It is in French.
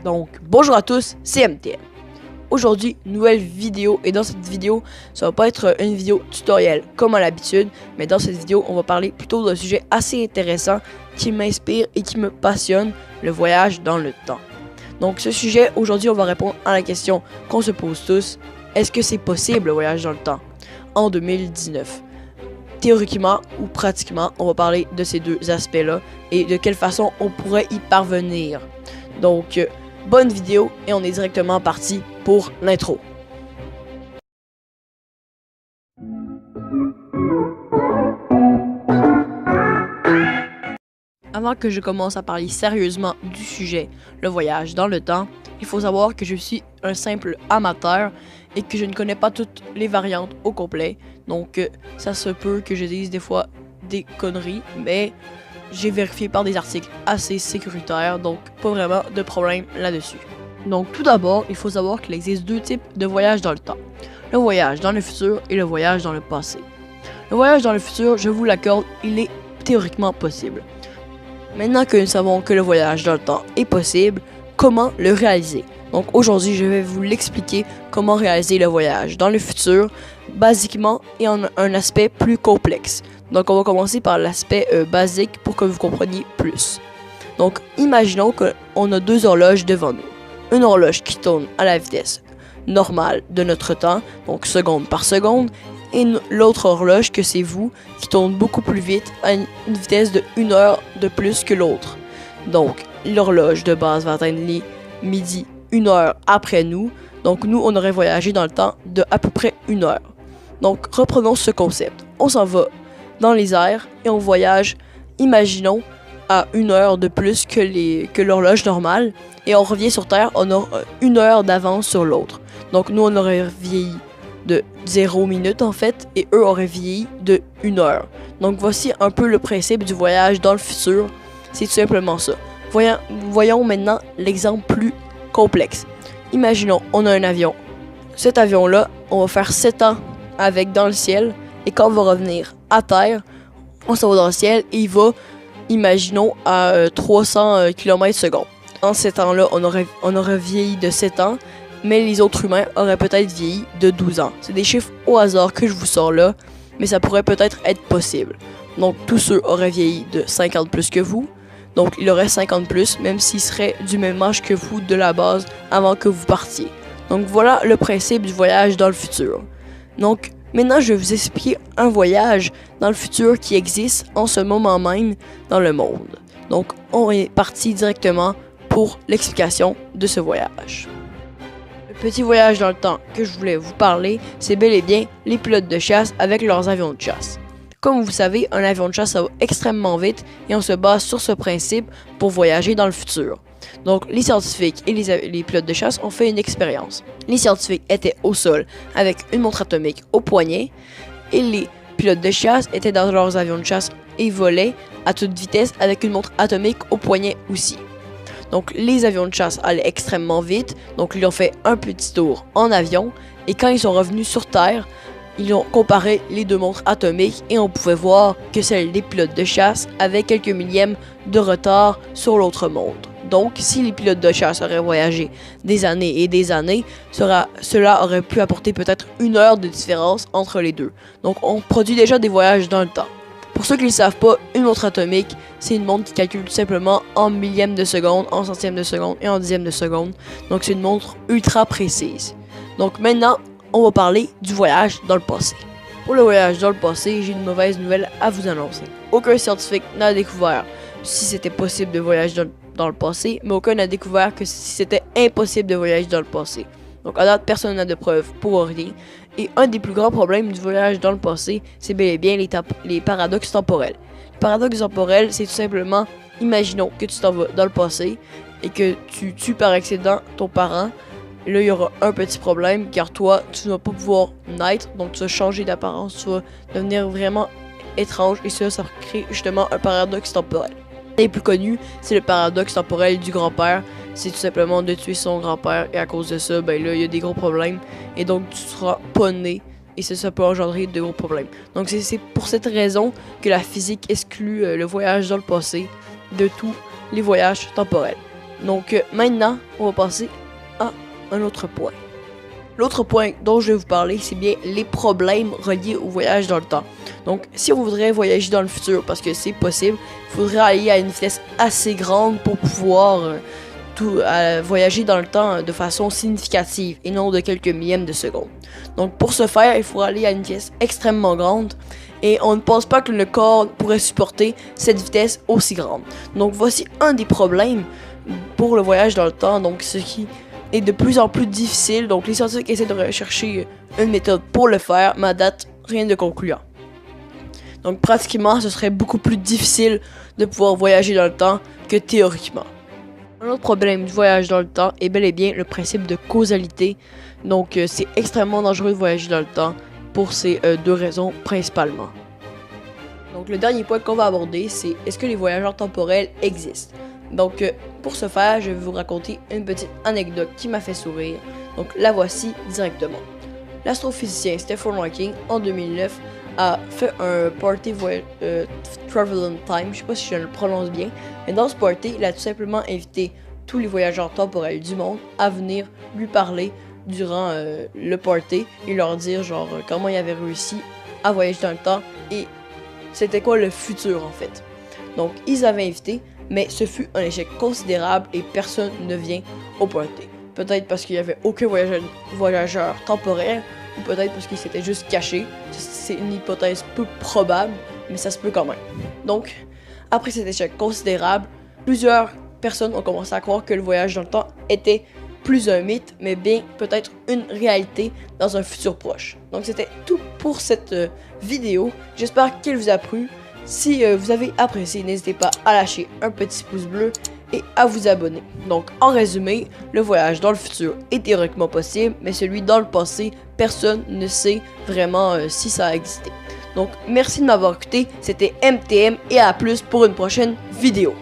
Donc, bonjour à tous, c'est MTM. Aujourd'hui, nouvelle vidéo, et dans cette vidéo, ça va pas être une vidéo tutoriel comme à l'habitude, mais dans cette vidéo, on va parler plutôt d'un sujet assez intéressant qui m'inspire et qui me passionne, le voyage dans le temps. Donc, ce sujet, aujourd'hui, on va répondre à la question qu'on se pose tous, est-ce que c'est possible le voyage dans le temps en 2019? Théoriquement ou pratiquement, on va parler de ces deux aspects-là et de quelle façon on pourrait y parvenir. Donc, bonne vidéo et on est directement parti pour l'intro. Avant que je commence à parler sérieusement du sujet, le voyage dans le temps, il faut savoir que je suis un simple amateur et que je ne connais pas toutes les variantes au complet. Donc ça se peut que je dise des fois des conneries, mais j'ai vérifié par des articles assez sécuritaires, donc pas vraiment de problème là-dessus. Donc tout d'abord, il faut savoir qu'il existe deux types de voyages dans le temps. Le voyage dans le futur et le voyage dans le passé. Le voyage dans le futur, je vous l'accorde, il est théoriquement possible. Maintenant que nous savons que le voyage dans le temps est possible, comment le réaliser? Donc aujourd'hui, je vais vous l'expliquer comment réaliser le voyage dans le futur, basiquement et en un aspect plus complexe. Donc on va commencer par l'aspect basique pour que vous compreniez plus. Donc imaginons qu'on a deux horloges devant nous. Une horloge qui tourne à la vitesse normale de notre temps, donc seconde par seconde, et l'autre horloge que c'est vous qui tourne beaucoup plus vite à une vitesse de 1 heure de plus que l'autre. Donc l'horloge de base va atteindre les midi 1 heure après nous. Donc nous on aurait voyagé dans le temps de à peu près 1 heure. Donc reprenons ce concept. On s'en va dans les airs et on voyage, imaginons, à 1 heure de plus que l'horloge normale. Et on revient sur Terre, on a 1 heure d'avance sur l'autre. Donc nous on aurait vieilli de 0 minutes en fait, et eux auraient vieilli de 1 heure. Donc voici un peu le principe du voyage dans le futur, c'est tout simplement ça. Voyons maintenant l'exemple plus complexe. Imaginons, on a un avion. Cet avion-là, on va faire 7 ans avec dans le ciel, et quand on va revenir à Terre, on s'en va dans le ciel, et il va, imaginons, à 300 km/s. En 7 ans-là, on aurait vieilli de 7 ans, mais les autres humains auraient peut-être vieilli de 12 ans. C'est des chiffres au hasard que je vous sors là, mais ça pourrait peut-être être possible. Donc tous ceux auraient vieilli de 50 plus que vous, donc il aurait 50 plus, même s'ils seraient du même âge que vous de la base avant que vous partiez. Donc voilà le principe du voyage dans le futur. Donc maintenant je vais vous expliquer un voyage dans le futur qui existe en ce moment même dans le monde. Donc on est parti directement pour l'explication de ce voyage. Le petit voyage dans le temps que je voulais vous parler, c'est bel et bien les pilotes de chasse avec leurs avions de chasse. Comme vous savez, un avion de chasse ça va extrêmement vite et on se base sur ce principe pour voyager dans le futur. Donc les scientifiques et les pilotes de chasse ont fait une expérience. Les scientifiques étaient au sol avec une montre atomique au poignet et les pilotes de chasse étaient dans leurs avions de chasse et volaient à toute vitesse avec une montre atomique au poignet aussi. Donc les avions de chasse allaient extrêmement vite, donc ils ont fait un petit tour en avion, et quand ils sont revenus sur Terre, ils ont comparé les deux montres atomiques et on pouvait voir que celles des pilotes de chasse avaient quelques millièmes de retard sur l'autre montre. Donc si les pilotes de chasse auraient voyagé des années et des années, cela aurait pu apporter peut-être 1 heure de différence entre les deux. Donc on produit déjà des voyages dans le temps. Pour ceux qui ne le savent pas, une montre atomique, c'est une montre qui calcule tout simplement en millième de seconde, en centième de seconde et en dixième de seconde. Donc c'est une montre ultra précise. Donc maintenant, on va parler du voyage dans le passé. Pour le voyage dans le passé, j'ai une mauvaise nouvelle à vous annoncer. Aucun scientifique n'a découvert si c'était possible de voyager dans le passé, mais aucun n'a découvert que si c'était impossible de voyager dans le passé. Donc à date, personne n'a de preuves pour rien. Et un des plus grands problèmes du voyage dans le passé, c'est bel et bien les paradoxes temporels. Les paradoxes temporels, c'est tout simplement, imaginons que tu t'en vas dans le passé et que tu tues par accident ton parent. Là, il y aura un petit problème car toi, tu ne vas pas pouvoir naître, donc tu vas changer d'apparence, tu vas devenir vraiment étrange et ça crée justement un paradoxe temporel. Le plus connu, c'est le paradoxe temporel du grand-père. C'est tout simplement de tuer son grand-père et à cause de ça, ben là, il y a des gros problèmes et donc tu seras pas né et ça peut engendrer de gros problèmes. Donc c'est pour cette raison que la physique exclut le voyage dans le passé de tous les voyages temporels. Donc maintenant, on va passer à un autre point. L'autre point dont je vais vous parler, c'est bien les problèmes reliés au voyage dans le temps. Donc, si on voudrait voyager dans le futur, parce que c'est possible, il faudrait aller à une vitesse assez grande pour pouvoir voyager dans le temps de façon significative et non de quelques millièmes de secondes. Donc, pour ce faire, il faut aller à une vitesse extrêmement grande et on ne pense pas que le corps pourrait supporter cette vitesse aussi grande. Donc, voici un des problèmes pour le voyage dans le temps, donc ce qui est de plus en plus difficile. Donc les scientifiques essaient de rechercher une méthode pour le faire, mais à date, rien de concluant. Donc pratiquement, ce serait beaucoup plus difficile de pouvoir voyager dans le temps que théoriquement. Un autre problème du voyage dans le temps est bel et bien le principe de causalité. Donc c'est extrêmement dangereux de voyager dans le temps pour ces deux raisons principalement. Donc le dernier point qu'on va aborder, c'est est-ce que les voyageurs temporels existent? Donc, pour ce faire, je vais vous raconter une petite anecdote qui m'a fait sourire. Donc, la voici directement. L'astrophysicien Stephen Hawking, en 2009, a fait un party Travel in Time, je sais pas si je le prononce bien, mais dans ce party, il a tout simplement invité tous les voyageurs temporels du monde à venir lui parler durant le party et leur dire genre comment il avait réussi à voyager dans le temps et c'était quoi le futur en fait. Donc, ils avaient invité, mais ce fut un échec considérable et personne ne vient au party. Peut-être parce qu'il n'y avait aucun voyageur temporel, ou peut-être parce qu'il s'était juste caché. C'est une hypothèse peu probable, mais ça se peut quand même. Donc, après cet échec considérable, plusieurs personnes ont commencé à croire que le voyage dans le temps était plus un mythe, mais bien peut-être une réalité dans un futur proche. Donc c'était tout pour cette vidéo. J'espère qu'elle vous a plu. Si vous avez apprécié, n'hésitez pas à lâcher un petit pouce bleu et à vous abonner. Donc, en résumé, le voyage dans le futur est théoriquement possible, mais celui dans le passé, personne ne sait vraiment si ça a existé. Donc, merci de m'avoir écouté, c'était MTM et à plus pour une prochaine vidéo.